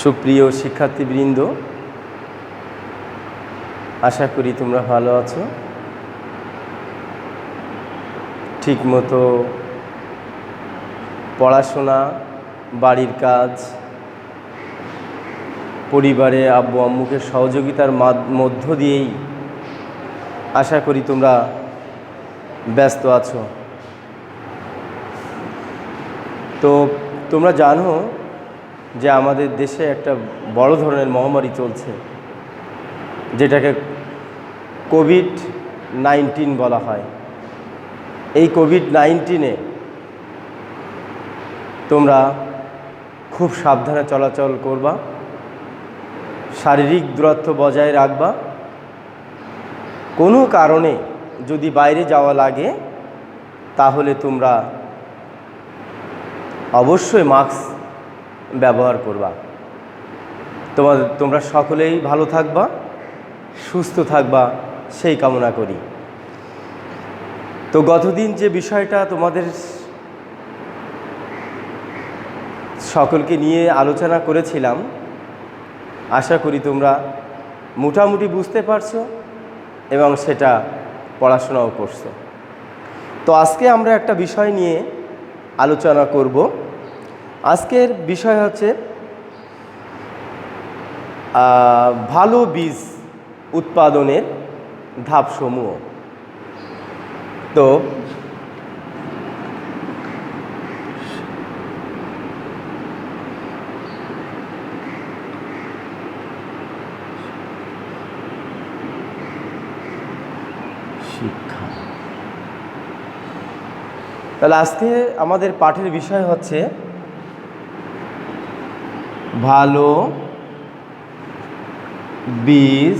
সুপ্রিয় শিক্ষার্থীবৃন্দ, আশা করি তোমরা ভালো আছো। ঠিকমতো পড়াশোনা, বাড়ির কাজ, পরিবারে আব্বু আম্মুকে সহযোগিতার মধ্য দিয়েই আশা করি তোমরা ব্যস্ত আছো। তো তোমরা জানো যে আমাদের দেশে একটা বড় ধরনের মহামারী চলছে, যেটাকে কোভিড-19 বলা হয়। এই কোভিড-19-এ তোমরা খুব সাবধানে চলাচল করবা, শারীরিক দূরত্ব বজায় রাখবা। কোনো কারণে যদি বাইরে যাওয়া লাগে তাহলে তোমরা অবশ্যই মাস্ক ব্যবহার করবা। তোমরা সকলেই ভালো থাকবা, সুস্থ থাকবা, সেই কামনা করি। তো গতদিন যে বিষয়টা তোমাদের সকলকে নিয়ে আলোচনা করেছিলাম, আশা করি তোমরা মোটামুটি বুঝতে পারছো এবং সেটা পড়াশোনাও করছো। তো আজকে আমরা একটা বিষয় নিয়ে আলোচনা করব। আজকের বিষয় হচ্ছে ভালো বীজ উৎপাদনের ধাপসমূহ। তো শিক্ষা, তাহলে আজকে আমাদের পাঠের বিষয় হচ্ছে ভালো বীজ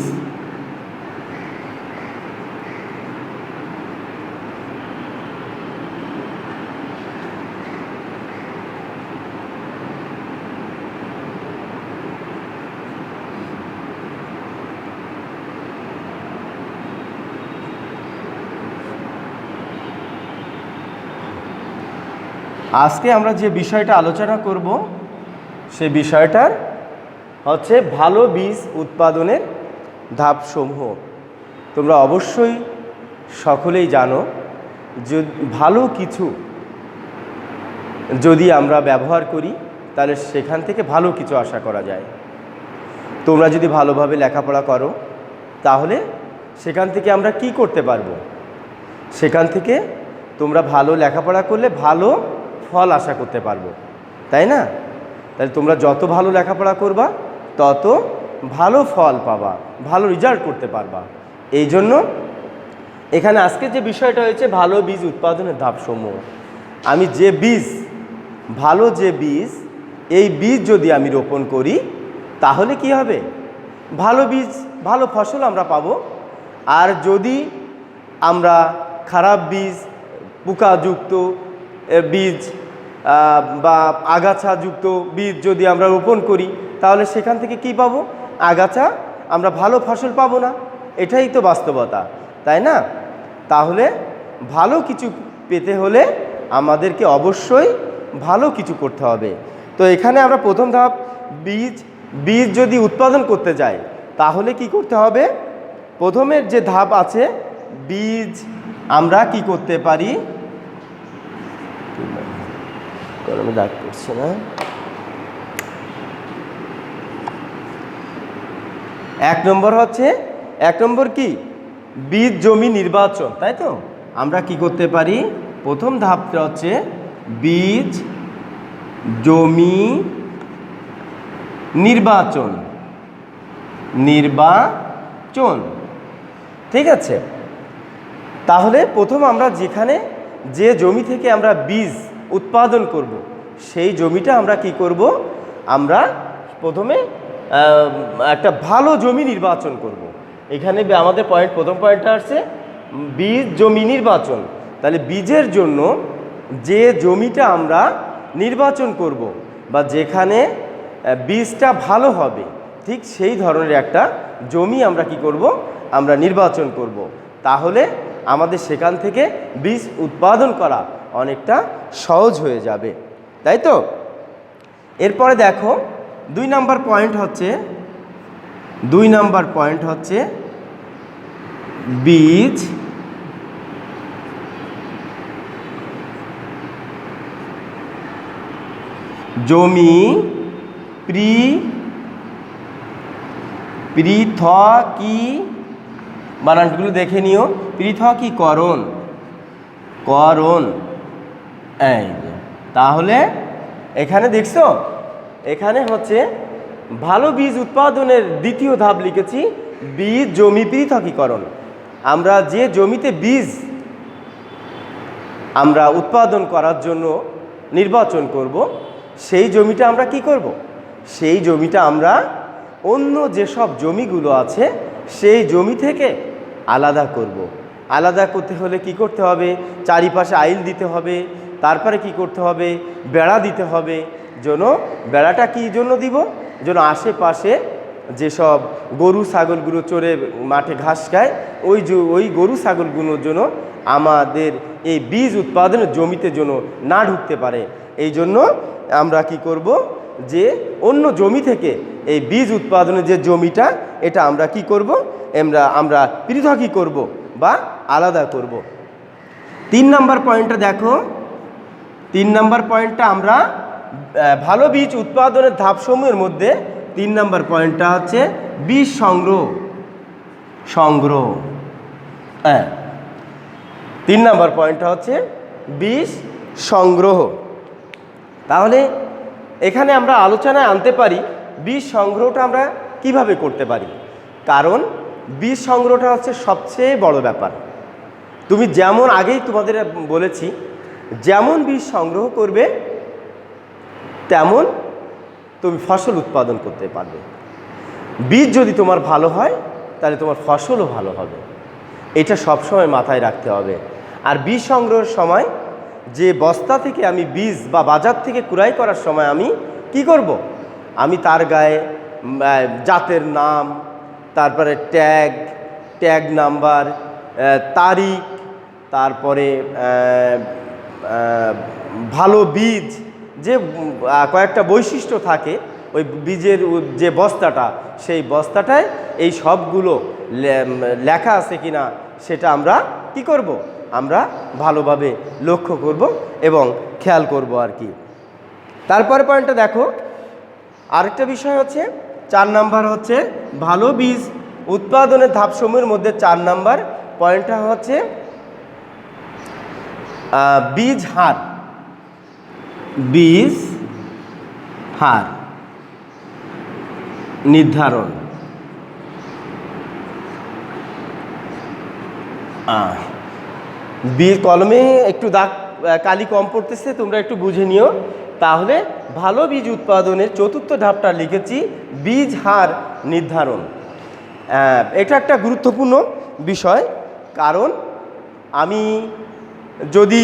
আজকে আমরা যে বিষয়টা আলোচনা করব সে বিষয়টার হচ্ছে ভালো বীজ উৎপাদনের ধাপসমূহ। তোমরা অবশ্যই সকলেই জানো যে ভালো কিছু যদি আমরা ব্যবহার করি তাহলে সেখান থেকে ভালো কিছু আশা করা যায়। তোমরা যদি ভালোভাবে লেখাপড়া করো তাহলে সেখান থেকে আমরা কি করতে পারবো? সেখান থেকে তোমরা ভালো লেখাপড়া করলে ভালো ফল আশা করতে পারবো, তাই না? তাহলে তোমরা যত ভালো লেখাপড়া করবা তত ভালো ফল পাবা, ভালো রেজাল্ট করতে পারবা। এই জন্য এখানে আজকে যে বিষয়টা হয়েছে ভালো বীজ উৎপাদনের ধাপসমূহ। আমি যে বীজ, ভালো যে বীজ, এই বীজ যদি আমি রোপণ করি তাহলে কি হবে? ভালো বীজ, ভালো ফসল আমরা পাবো। আর যদি আমরা খারাপ বীজ, পোকাযুক্ত বীজ বা আগাছাযুক্ত বীজ যদি আমরা রোপণ করি তাহলে সেখান থেকে কি পাবো? আগাছা, আমরা ভালো ফসল পাবো না। এটাই তো বাস্তবতা, তাই না? তাহলে ভালো কিছু পেতে হলে আমাদেরকে অবশ্যই ভালো কিছু করতে হবে। তো এখানে আমরা প্রথম ধাপ বীজ যদি উৎপাদন করতে যাই তাহলে কি করতে হবে? প্রথমের যে ধাপ আছে, বীজ আমরা কি করতে পারি? কলমে দাগ পড়ছে না। 1 নম্বর হচ্ছে, 1 নম্বর কি? বীজ জমি নির্বাচন, তাই তো? আমরা কি করতে পারি? প্রথম ধাপটা হচ্ছে বীজ জমি নির্বাচন। ঠিক আছে? তাহলে প্রথম আমরা যে জমি থেকে আমরা বীজ উৎপাদন করব সেই জমিটা আমরা কি করব? আমরা প্রথমে একটা ভালো জমি নির্বাচন করব। এখানে আমাদের প্রথম পয়েন্টটা আসছে বীজ জমি নির্বাচন। তাহলে বীজের জন্য যে জমিটা আমরা নির্বাচন করব বা যেখানে বীজটা ভালো হবে, ঠিক সেই ধরনের একটা জমি আমরা কি করব? আমরা নির্বাচন করব। তাহলে আমাদের সেখান থেকে বীজ উৎপাদন করা অনেকটা সহজ হয়ে যাবে, তাই তো? এরপরে দেখো 2 নাম্বার পয়েন্ট হচ্ছে বীজ জমি পৃথকী, বানানগুলো দেখে নিও, পৃথকীকরণ এই যে। তাহলে এখানে দেখছো, এখানে হচ্ছে ভালো বীজ উৎপাদনের দ্বিতীয় ধাপ লিখেছি বীজ জমি পৃথকীকরণ। আমরা যে জমিতে বীজ আমরা উৎপাদন করার জন্য নির্বাচন করব, সেই জমিটা আমরা কি করব? সেই জমিটা আমরা অন্য যেসব জমিগুলো আছে সেই জমি থেকে আলাদা করব। আলাদা করতে হলে কি করতে হবে? চারিপাশে আইল দিতে হবে, তারপরে কি করতে হবে? বেড়া দিতে হবে। বেড়াটা কি জন্য দিব? যেন আশেপাশে যেসব গরু ছাগলগুলো চড়ে মাঠে ঘাস খায়, ওই গরু ছাগলগুলোর জন্য আমাদের এই বীজ উৎপাদনের জমিতে যেন না ঢুকতে পারে। এই জন্য আমরা কি করব? যে অন্য জমি থেকে এই বীজ উৎপাদনের যে জমিটা, এটা আমরা কি করব? আমরা পৃথকী করব বা আলাদা করব। 3 নাম্বার পয়েন্টটা দেখো। 3 নাম্বার পয়েন্টটা আমরা ভালো বীজ উৎপাদনের ধাপসমূহের মধ্যে 3 নাম্বার পয়েন্টটা হচ্ছে বীজ সংগ্রহ। হ্যাঁ, 3 নাম্বার পয়েন্টটা হচ্ছে বীজ সংগ্রহ। তাহলে এখানে আমরা আলোচনায় আনতে পারি বীজ সংগ্রহটা আমরা কিভাবে করতে পারি। কারণ বীজ সংগ্রহটা হচ্ছে সবচেয়ে বড় ব্যাপার। তুমি যেমন আগেই তোমাদের বলেছি, যেমন বীজ সংগ্রহ করবে তেমন তুমি ফসল উৎপাদন করতে পারবে। বীজ যদি তোমার ভালো হয় তাহলে তোমার ফসলও ভালো হবে। এটা সবসময় মাথায় রাখতে হবে। আর বীজ সংগ্রহের সময় যে বস্তা থেকে আমি বীজ বা বাজার থেকে ক্রয় করার সময় আমি কি করব? আমি তার গায়ে জাতের নাম, তারপরে ট্যাগ নাম্বার, তারিখ, তারপরে ভালো বীজ যে কয়েকটা বৈশিষ্ট্য থাকে ওই বীজের যে বস্তাটা, সেই বস্তাটায় এই সবগুলো লেখা আছে কিনা সেটা আমরা কি করব? আমরা ভালোভাবে লক্ষ্য করব এবং খেয়াল করব আর কি। তারপরে পয়েন্টটা দেখো, আরেকটা বিষয় হচ্ছে 4 নাম্বার হচ্ছে ভালো বীজ উৎপাদনের ধাপসমূহের মধ্যে 4 নাম্বার পয়েন্টটা হচ্ছে বীজ হার নির্ধারণ। বীজ কলমে একটু দাগ কালি কম পড়তেছে, তোমরা একটু বুঝে নিও। তাহলে ভালো বীজ উৎপাদনের 4র্থ ধাপটা লিখেছি বীজ হার নির্ধারণ। এটা একটা গুরুত্বপূর্ণ বিষয়। কারণ আমি যদি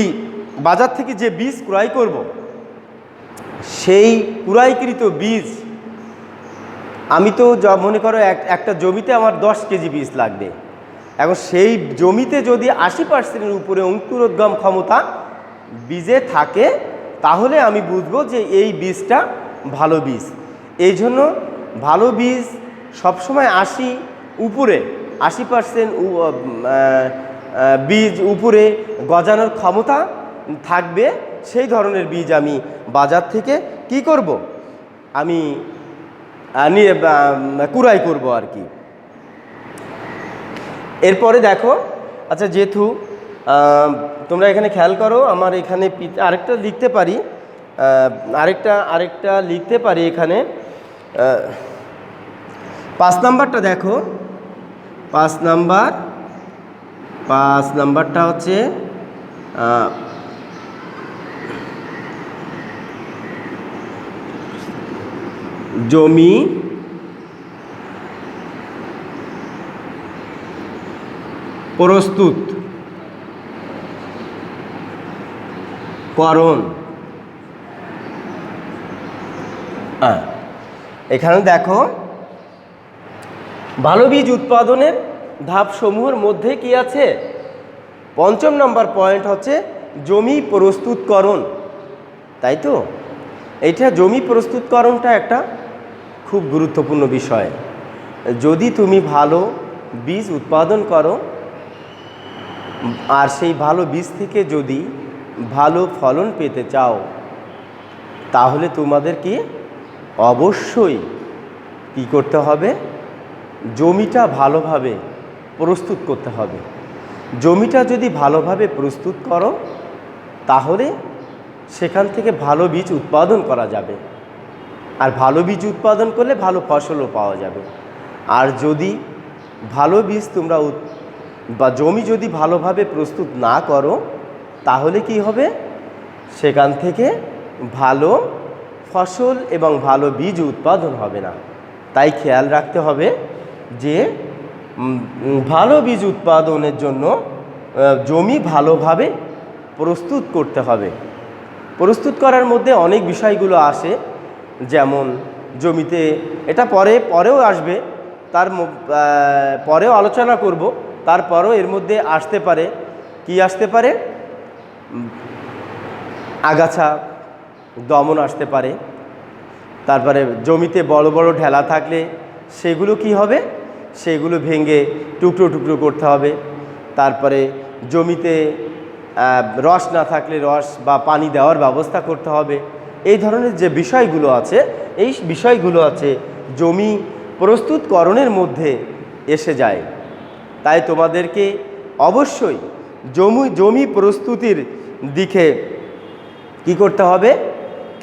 বাজার থেকে যে বীজ ক্রয় করব, সেই ক্রয়কৃত বীজ আমি তো মনে করো একটা জমিতে আমার 10 কেজি বীজ লাগবে। এখন সেই জমিতে যদি 80% উপরে অঙ্কুরোদ্গম ক্ষমতা বীজে থাকে, তাহলে আমি বুঝবো যে এই বীজটা ভালো বীজ। এই জন্য ভালো বীজ সবসময় 80% বীজ উপরে গজানোর ক্ষমতা থাকবে, সেই ধরনের বীজ আমি বাজার থেকে কি করব? আমি ক্রয় করব আর কি। এরপরে দেখো, আচ্ছা যেহেতু তোমরা এখানে খেয়াল করো, আমার এখানে আরেকটা লিখতে পারি, আরেকটা লিখতে পারি এখানে। 5 নাম্বারটা দেখো। 5 নাম্বারটা হচ্ছে জমি প্রস্তুতকরণ। এখানে দেখো ভালো বীজ উৎপাদনের ধাপসমূহের মধ্যে কি আছে? 5ম নম্বর পয়েন্ট হচ্ছে জমি প্রস্তুতকরণ, তাই তো? এইটা জমি প্রস্তুতকরণটা একটা খুব গুরুত্বপূর্ণ বিষয়। যদি তুমি ভালো বীজ উৎপাদন করো আর সেই ভালো বীজ থেকে যদি ভালো ফলন পেতে চাও, তাহলে তোমাদেরকে অবশ্যই কী করতে হবে? জমিটা ভালোভাবে প্রস্তুত করতে হবে। জমিটা যদি ভালোভাবে প্রস্তুত করো, তাহলে সেখান থেকে ভালো বীজ উৎপাদন করা যাবে। আর ভালো বীজ উৎপাদন করলে ভালো ফসলও পাওয়া যাবে। আর যদি ভালো বীজ তোমরা বা জমি যদি ভালোভাবে প্রস্তুত না করো, তাহলে কি হবে? সেখান থেকে ভালো ফসল এবং ভালো বীজ উৎপাদন হবে না। তাই খেয়াল রাখতে হবে যে ভালো বীজ উৎপাদনের জন্য জমি ভালোভাবে প্রস্তুত করতে হবে। প্রস্তুত করার মধ্যে অনেক বিষয়গুলো আসে, যেমন জমিতে, এটা পরেও আসবে, তার পরেও আলোচনা করব। তারপরেও এর মধ্যে আসতে পারে, কি আসতে পারে? আগাছা দমন আসতে পারে। তারপরে জমিতে বড় বড় ঢেলা থাকলে সেগুলো কি হবে? সেগুলো ভেঙে টুকরো টুকরো করতে হবে। তারপরে জমিতে রস না থাকলে রস বা পানি দেওয়ার ব্যবস্থা করতে হবে। এই ধরনের যে বিষয়গুলো আছে, এই বিষয়গুলো আছে জমি প্রস্তুতকরণের মধ্যে এসে যায়। তাই তোমাদেরকে অবশ্যই জমি প্রস্তুতির দিকে কি করতে হবে?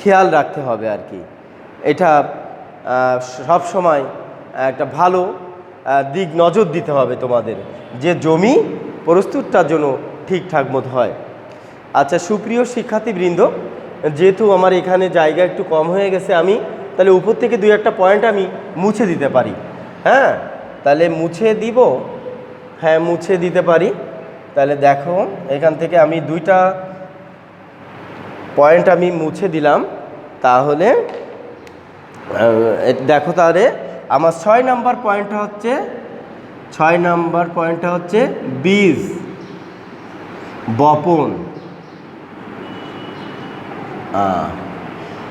খেয়াল রাখতে হবে আর কি। এটা সব সময় একটা ভালো দিক নজর দিতে হবে তোমাদের, যে জমি প্রস্তুতটার জন্য ঠিকঠাক মতো হয়। আচ্ছা সুপ্রিয় শিক্ষার্থীবৃন্দ, যেহেতু আমার এখানে জায়গা একটু কম হয়ে গেছে, আমি তাহলে উপর থেকে 2-1টা পয়েন্ট আমি মুছে দিতে পারি। হ্যাঁ, তাহলে মুছে দিব। হ্যাঁ, মুছে দিতে পারি। তাহলে দেখো, এখান থেকে আমি 2টা পয়েন্ট আমি মুছে দিলাম। তাহলে দেখো, তাহলে আমার 6 নম্বর পয়েন্টটা হচ্ছে বীজ বপন।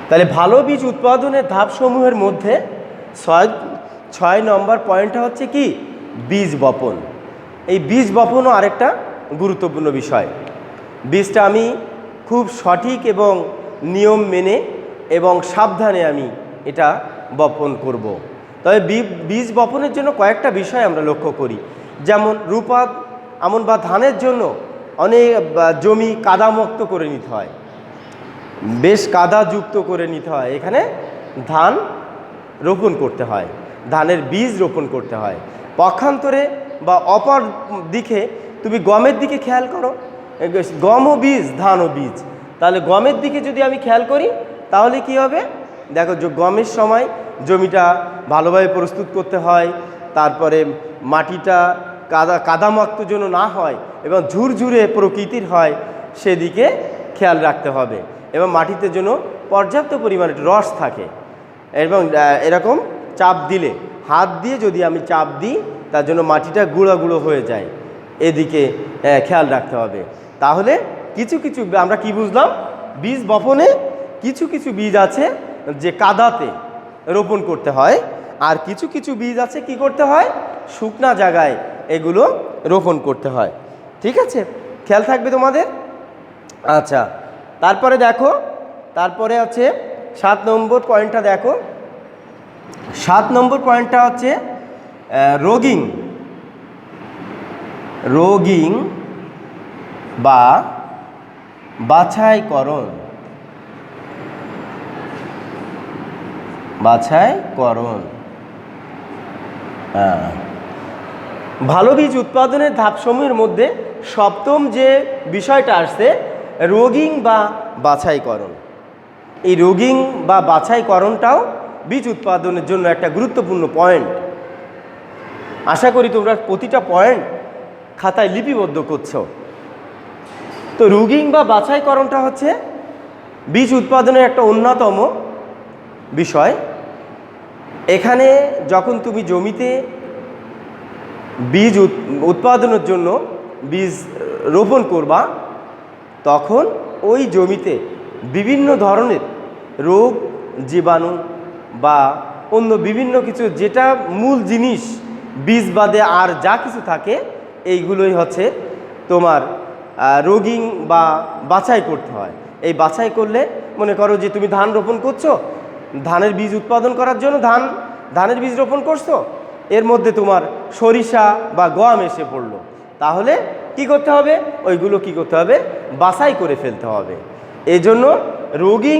তাহলে ভালো বীজ উৎপাদনের ধাপসমূহের মধ্যে 6 নম্বর পয়েন্টটা হচ্ছে কি? বীজ বপন। এই বীজ বপনও আরেকটা গুরুত্বপূর্ণ বিষয়। বীজটা আমি খুব সঠিক এবং নিয়ম মেনে এবং সাবধানে আমি এটা বপন করব। তবে বীজ বপনের জন্য কয়েকটা বিষয় আমরা লক্ষ্য করি। যেমন রূপাত আমন বা ধানের জন্য অনেক জমি কাদামুক্ত করে নিতে হয়, বেশ কাদাযুক্ত করে নিতে হয়। এখানে ধান রোপণ করতে হয়, ধানের বীজ রোপণ করতে হয়। পক্ষান্তরে বা অপর দিকে তুমি গমের দিকে খেয়াল করো, গমও বীজ ধানও বীজ। তাহলে গমের দিকে যদি আমি খেয়াল করি, তাহলে কি হবে? দেখো, গমের সময় জমিটা ভালোভাবে প্রস্তুত করতে হয়। তারপরে মাটিটা কাদামুক্ত যেন না হয় এবং ঝুরঝুরে প্রকৃতির হয়, সেদিকে খেয়াল রাখতে হবে। এবং মাটিতে যেন পর্যাপ্ত পরিমাণে রস থাকে। এবং এরকম চাপ দিলে, হাত দিয়ে যদি আমি চাপ দিই, তার জন্য মাটিটা গুঁড়ো গুঁড়ো হয়ে যায়, এদিকে খেয়াল রাখতে হবে। তাহলে কিছু কিছু আমরা কি বুঝলাম? বীজ বপনে কিছু কিছু বীজ আছে যে কাদাতে রোপণ করতে হয়, আর কিছু কিছু বীজ আছে কি করতে হয়? শুকনা জায়গায় এগুলো রোপণ করতে হয়। ঠিক আছে, খেয়াল থাকবে তোমাদের। আচ্ছা, তারপরে দেখো, তারপরে আছে 7 নম্বর পয়েন্টটা দেখো। 7 নম্বর পয়েন্টটা হচ্ছে রোগিং বা বাছাইকরণ। ভালো বীজ উৎপাদনের ধাপসমূহের মধ্যে 7ম যে বিষয়টা আসছে, রোগিং বা বাছাইকরণ। এই রোগিং বা বাছাইকরণটাও বীজ উৎপাদনের জন্য একটা গুরুত্বপূর্ণ পয়েন্ট। আশা করি তোমরা প্রতিটা পয়েন্ট খাতায় লিপিবদ্ধ করছো। তো রোগিং বা বাছাইকরণটা হচ্ছে বীজ উৎপাদনের একটা অন্যতম বিষয়। এখানে যখন তুমি জমিতে বীজ উৎপাদনের জন্য বীজ রোপণ করবা, তখন ওই জমিতে বিভিন্ন ধরনের রোগ জীবাণু বা অন্য বিভিন্ন কিছু, যেটা মূল জিনিস বীজ বাদে আর যা কিছু থাকে এইগুলোই হচ্ছে তোমার রোগিং বা বাছাই করতে হয়। এই বাছাই করলে মনে করো যে তুমি ধান রোপণ করছো, ধানের বীজ উৎপাদন করার জন্য ধানের বীজ রোপণ করছো, এর মধ্যে তোমার সরিষা বা গম এসে পড়লো, তাহলে কি করতে হবে? ওইগুলো কি করতে হবে? বাছাই করে ফেলতে হবে। এই জন্য রোগিং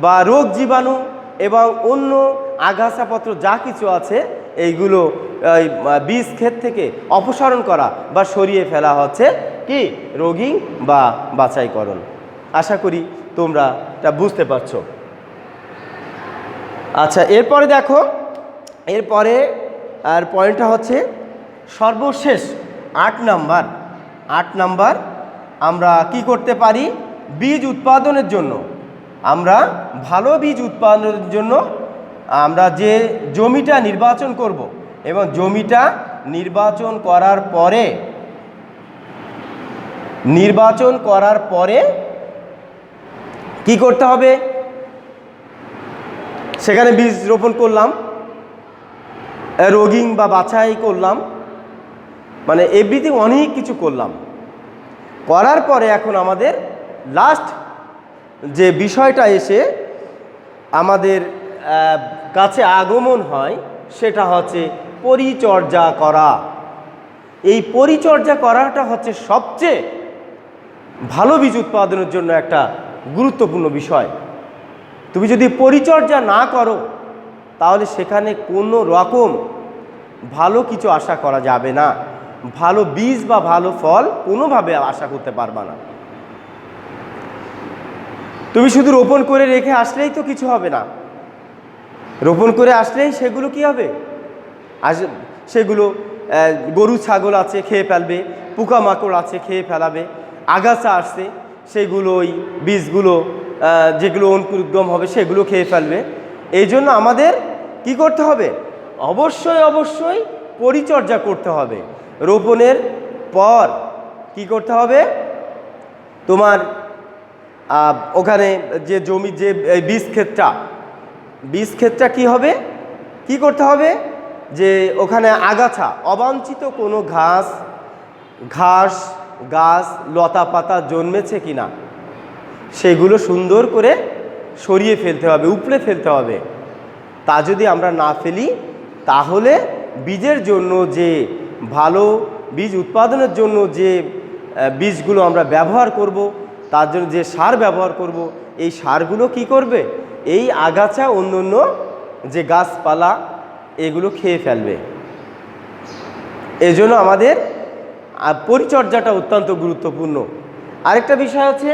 বা রোগ জীবাণু এবং অন্য আগাছাপত্র যা কিছু আছে এইগুলো বীজ ক্ষেত থেকে অপসারণ করা বা সরিয়ে ফেলা হচ্ছে কি রোগিং বা বাছাইকরণ। আশা করি তোমরা এটা বুঝতে পারছো। আচ্ছা, এরপরে দেখো, এরপরে আর পয়েন্টটা হচ্ছে সর্বশেষ 8 নাম্বার আমরা কি করতে পারি? বীজ উৎপাদনের জন্য, আমরা ভালো বীজ উৎপাদনের জন্য আমরা যে জমিটা নির্বাচন করব এবং জমিটা নির্বাচন করার পরে কি করতে হবে? সেখানে বীজ রোপণ করলাম, রোগিং বা বাছাই করলাম, মানে এভরিথিং অনেক কিছু করলাম। করার পরে এখন আমাদের লাস্ট যে বিষয়টা এসে আমাদের কাছে আগমন হয় সেটা হচ্ছে পরিচর্যা করা। এই পরিচর্যা করাটা হচ্ছে সবচেয়ে ভালো বীজ উৎপাদনের জন্য একটা গুরুত্বপূর্ণ বিষয়। তুমি যদি পরিচর্যা না করো তাহলে সেখানে কোনো রকম ভালো কিছু আশা করা যাবে না, ভালো বীজ বা ভালো ফল কোনোভাবে আশা করতে পারবা না। তুমি শুধু রোপণ করে রেখে আসলেই তো কিছু হবে না। রোপণ করে আসলেই সেগুলো কি হবে? সেগুলো গরু ছাগল আছে খেয়ে ফেলবে, পোকামাকড় আছে খেয়ে ফেলাবে, আগাছা আসছে সেগুলো ওই বীজগুলো যেগুলো অঙ্কুরোদ্গম হবে সেগুলো খেয়ে ফেলবে। এই জন্য আমাদের কি করতে হবে? অবশ্যই পরিচর্যা করতে হবে। রোপণের পর কি করতে হবে? তোমার ওখানে যে জমি, যে বীজ ক্ষেতটা কি হবে? কি করতে হবে? যে ওখানে আগাছা, অবাঞ্ছিত কোনো ঘাস গাছ লতা পাতা জন্মেছে কিনা সেগুলো সুন্দর করে সরিয়ে ফেলতে হবে, উপড়ে ফেলতে হবে। তা যদি আমরা না ফেলি তাহলে বীজের জন্য, যে ভালো বীজ উৎপাদনের জন্য যে বীজগুলো আমরা ব্যবহার করব, তার জন্য যে সার ব্যবহার করব, এই সারগুলো কি করবে? এই আগাছা অন্য যে গাছপালা এগুলো খেয়ে ফেলবে। এই জন্য আমাদের পরিচর্যাটা অত্যন্ত গুরুত্বপূর্ণ। আরেকটা বিষয় হচ্ছে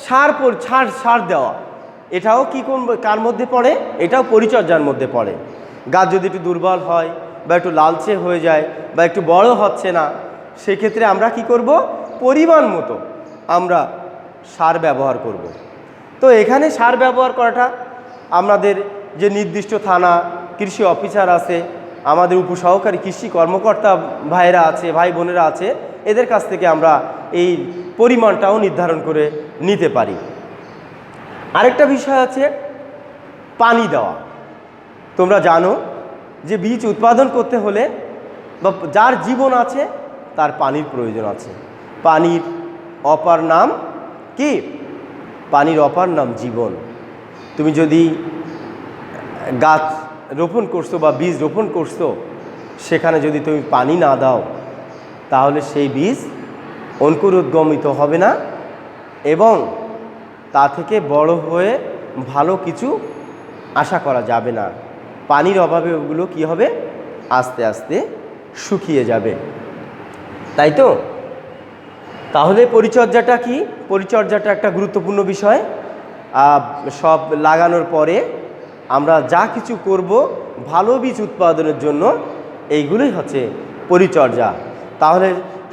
সার দেওয়া। এটাও কি কার মধ্যে পড়ে? এটাও পরিচর্যার মধ্যে পড়ে। গাছ যদি একটু দুর্বল হয় বা একটু লালচে হয়ে যায় বা একটু বড় হচ্ছে না, সেক্ষেত্রে আমরা কি করব? পরিমাণ মতো আমরা সার ব্যবহার করব। তো এখানে সার ব্যবহার করাটা আমাদের যে নির্দিষ্ট থানা কৃষি অফিসার আছে, আমাদের উপসহকারী কৃষি কর্মকর্তা ভাইরা আছে, ভাই বোনেরা আছে, এদের কাছ থেকে আমরা এই পরিমাণটাও নির্ধারণ করে নিতে পারি। আরেকটা বিষয় আছে পানি দেওয়া। তোমরা জানো যে বীজ উৎপাদন করতে হলে বা যার জীবন আছে তার পানির প্রয়োজন আছে। পানির অপার নাম কি? পানির অপার নাম জীবন। তুমি যদি গাছ রোপণ করছো বা বীজ রোপণ করছো, সেখানে যদি তুমি পানি না দাও তাহলে সেই বীজ অঙ্কুরোদ্গমিত হবে না এবং তা থেকে বড় হয়ে ভালো কিছু আশা করা যাবে না। পানির অভাবে ওগুলো কি হবে? আস্তে আস্তে শুকিয়ে যাবে, তাই তো? তাহলে পরিচর্যাটা কি? পরিচর্যাটা একটা গুরুত্বপূর্ণ বিষয়। সব লাগানোর পরে আমরা যা কিছু করব ভালো বীজ উৎপাদনের জন্য, এইগুলোই হচ্ছে পরিচর্যা। তাহলে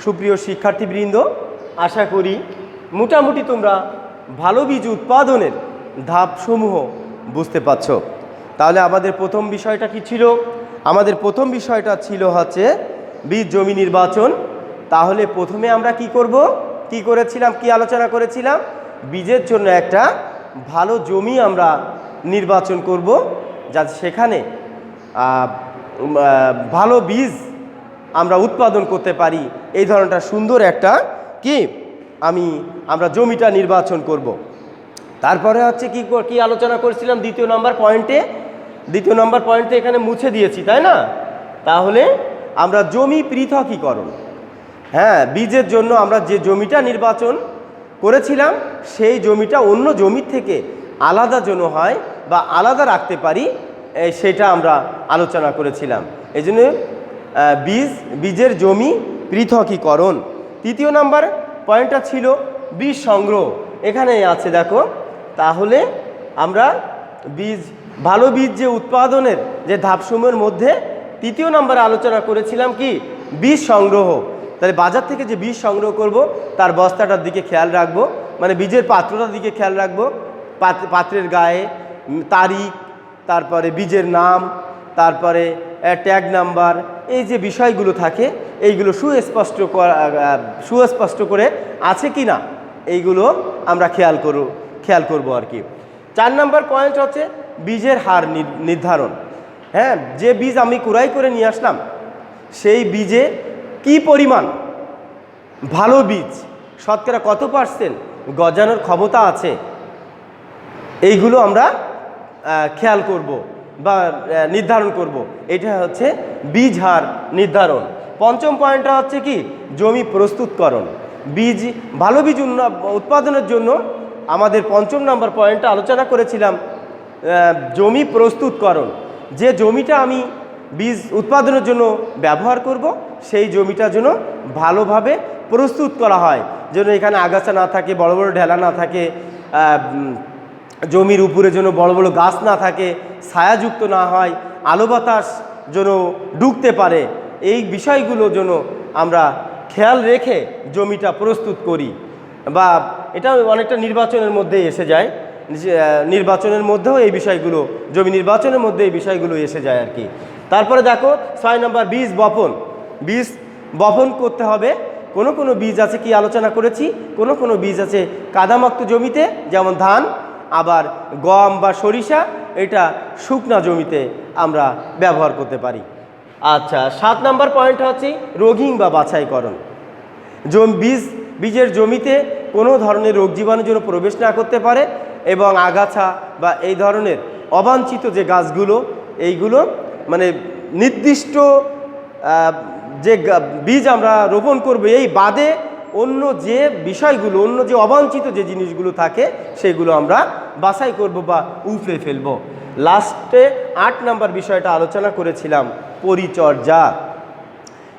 সুপ্রিয় শিক্ষার্থীবৃন্দ, আশা করি মোটামুটি তোমরা ভালো বীজ উৎপাদনের ধাপসমূহ বুঝতে পারছ। তাহলে আমাদের প্রথম বিষয়টা কি ছিল? আমাদের প্রথম বিষয়টা ছিল হচ্ছে বীজ জমি নির্বাচন। তাহলে প্রথমে আমরা কি করব? কি করেছিলাম, কি আলোচনা করেছিলাম? বীজের জন্য একটা ভালো জমি আমরা নির্বাচন করব, যাতে সেখানে ভালো বীজ আমরা উৎপাদন করতে পারি, এই ধরনটা সুন্দর একটা কি আমরা জমিটা নির্বাচন করব। তারপরে হচ্ছে কি আলোচনা করেছিলাম দ্বিতীয় নম্বর পয়েন্টে এখানে মুছে দিয়েছি, তাই না? তাহলে আমরা জমি পৃথকীকরণ, হ্যাঁ, বীজের জন্য আমরা যে জমিটা নির্বাচন করেছিলাম সেই জমিটা অন্য জমির থেকে আলাদা যেন হয় বা আলাদা রাখতে পারি, সেটা আমরা আলোচনা করেছিলাম। এই জন্য বীজের জমি পৃথকীকরণ। তৃতীয় নাম্বার পয়েন্টটা ছিল বীজ সংগ্রহ, এখানে আছে দেখো। তাহলে আমরা ভালো বীজ যে উৎপাদনের যে ধাপসমূহের মধ্যে তৃতীয় নম্বরে আলোচনা করেছিলাম কি বীজ সংগ্রহ। তাহলে বাজার থেকে যে বীজ সংগ্রহ করব তার বস্তাটার দিকে খেয়াল রাখবো, মানে বীজের পাত্রটার দিকে খেয়াল রাখবো, পাত্রের গায়ে তারিখ, তারপরে বীজের নাম, তারপরে ট্যাগ নাম্বার, এই যে বিষয়গুলো থাকে এইগুলো সুস্পষ্ট করে আছে কি না এইগুলো আমরা খেয়াল করব আর কি। 4 নম্বর পয়েন্ট হচ্ছে বীজের হার নির্ধারণ। হ্যাঁ, যে বীজ আমি কুড়াই করে নিয়ে আসলাম সেই বীজে কি পরিমাণ ভালো বীজ, শতকরা কত পার্সেন্ট গজানোর ক্ষমতা আছে, এইগুলো আমরা খেয়াল করব বা নির্ধারণ করব। এটা হচ্ছে বীজ হার নির্ধারণ। 5ম পয়েন্টটা হচ্ছে কি জমি প্রস্তুতকরণ। ভালো বীজ উৎপাদনের জন্য আমাদের 5ম নম্বর পয়েন্টটা আলোচনা করেছিলাম জমি প্রস্তুতকরণ। যে জমিটা আমি বীজ উৎপাদনের জন্য ব্যবহার করব সেই জমিটা যেন ভালোভাবে প্রস্তুত করা হয়, যেন এখানে আগাছা না থাকে, বড় বড় ঢেলা না থাকে, জমির উপরে যেন বড় বড় গাছ না থাকে, ছায়াযুক্ত না হয়, আলো বাতাস যেন ঢুকতে পারে, এই বিষয়গুলো যেন আমরা খেয়াল রেখে জমিটা প্রস্তুত করি। বা এটা অনেকটা নির্বাচনের মধ্যে এসে যায়, নির্বাচনের মধ্যেও এই বিষয়গুলো, জমি নির্বাচনের মধ্যে এই বিষয়গুলো এসে যায় আর কি। তারপরে দেখো 6 নম্বর বীজ বপন করতে হবে। কোনো বীজ আছে কি আলোচনা করেছি, কোনো বীজ আছে কাদামুক্ত জমিতে, যেমন ধান, আবার গম বা সরিষা, এটা শুকনা জমিতে আমরা ব্যবহার করতে পারি। আচ্ছা, 7 নম্বর পয়েন্ট হচ্ছে রোগিং বা বাছাইকরণ। বীজের জমিতে কোনো ধরনের রোগ জীবাণু যেন প্রবেশ না করতে পারে এবং আগাছা বা এই ধরনের অবাঞ্ছিত যে গাছগুলো, এইগুলো মানে নির্দিষ্ট যে বীজ আমরা রোপণ করব এই বাদে অন্য যে বিষয়গুলো, অন্য যে অবাঞ্ছিত যে জিনিসগুলো থাকে সেগুলো আমরা বাছাই করব বা উপড়ে ফেলব। লাস্টে 8 নম্বর বিষয়টা আলোচনা করেছিলাম পরিচর্যা।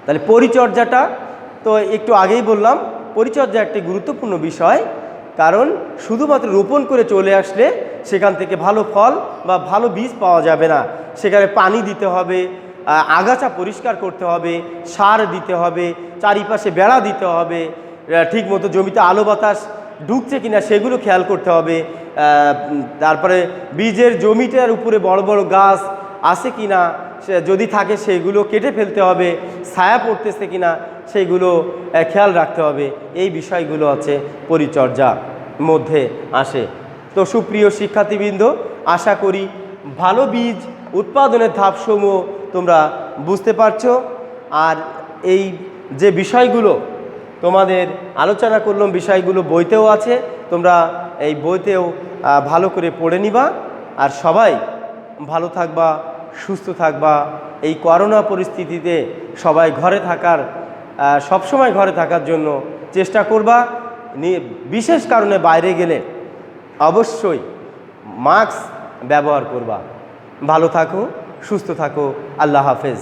তাহলে পরিচর্যাটা তো একটু আগেই বললাম, পরিচর্যা একটি গুরুত্বপূর্ণ বিষয়, কারণ শুধুমাত্র রোপণ করে চলে আসলে সেখান থেকে ভালো ফল বা ভালো বীজ পাওয়া যাবে না। সেখানে পানি দিতে হবে, আগাছা পরিষ্কার করতে হবে, সার দিতে হবে, চারিপাশে বেড়া দিতে হবে, ঠিকমতো জমিতে আলো বাতাস ঢুকছে কিনা সেগুলো খেয়াল করতে হবে। তারপরে বীজের জমিটার উপরে বড় বড় গাছ আছে কিনা, যদি থাকে সেগুলো কেটে ফেলতে হবে, ছায়া পড়তেছে কিনা সেইগুলো খেয়াল রাখতে হবে। এই বিষয়গুলো হচ্ছে পরিচর্যার মধ্যে আসে। তো সুপ্রিয় শিক্ষার্থীবৃন্দ, আশা করি ভালো বীজ উৎপাদনের ধাপসমূহ তোমরা বুঝতে পারছো। আর এই যে বিষয়গুলো তোমাদের আলোচনা করলাম, বিষয়গুলো বইতেও আছে, তোমরা এই বইতেও ভালো করে পড়ে নিবা। আর সবাই ভালো থাকবা, সুস্থ থাকবা। এই করোনা পরিস্থিতিতে সবাই সবসময় ঘরে থাকার জন্য চেষ্টা করবা। বিশেষ কারণে বাইরে গেলে অবশ্যই মাস্ক ব্যবহার করবা। ভালো থাকো, সুস্থ থাকো। আল্লাহ হাফেজ।